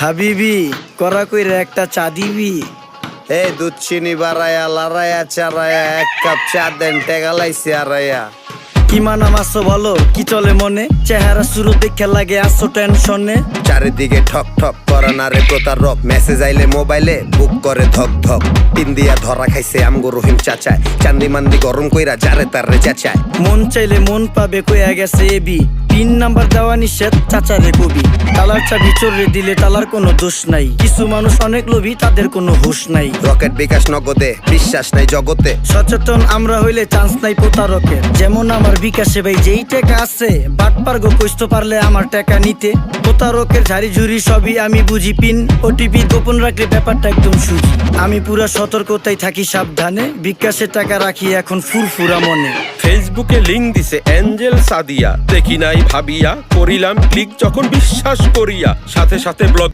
হাবিবি করা কইরা একটা চা দিবি? এই দুধ চিনি বাড়ায়া লড়াইয়া চারায়া এক কাপ চা দেন টেগালাইছি আড়াইয়া। কি মানাম আসো বলো, কি চলে মনে? চেহারা শুরু দেখে লাগে আসো টেনশনে। চারিদিকে ঠক ঠক করে না রে প্রতারক, মেসেজ আইলে মোবাইলে বুক করে ধক ধক। পিন দিয়া ধরা খাইছে আমগো রহিম চাচায়, চান্দি মান্দি গরম কইরা যারে তারে চেঁচায়। মন চাইলে মন পাবে কইয়া গেছে এবি, পিন নাম্বার দেওয়া নিষেধ চাচারে কবি। তালার চাবি চোরে দিলে তালার কোনো দোষ নাই, কিছু মানুষ অনেক লোভী তাদের কোনো হুঁশ নাই। রকেট বিকাশ নগদে বিশ্বাস নাই জগতে, সচেতন আমরা হইলে চান্স নাই প্রতারকের। যেমন আমার বিকাশে ভাই যেই টাকা আছে, বাটপার গো কইতে পারলে আমার টাকা নিতে। প্রতারকের ঝাড়ি ঝুড়ি সবই আমি বুঝি, পিন ওটিপি গোপন রাখলে ব্যাপারটা একদম সুজি। আমি পুরা সতর্কতায় থাকি সাবধানে, বিকাশে টাকা রাখি এখন ফুরফুরা মনে। ফেসবুকে লিংক দিছে এঞ্জেল সাদিয়া, দেখি নাই ভাবিয়া করিলাম ক্লিক যখন বিশ্বাস করিয়া, সাথে সাথে ব্লক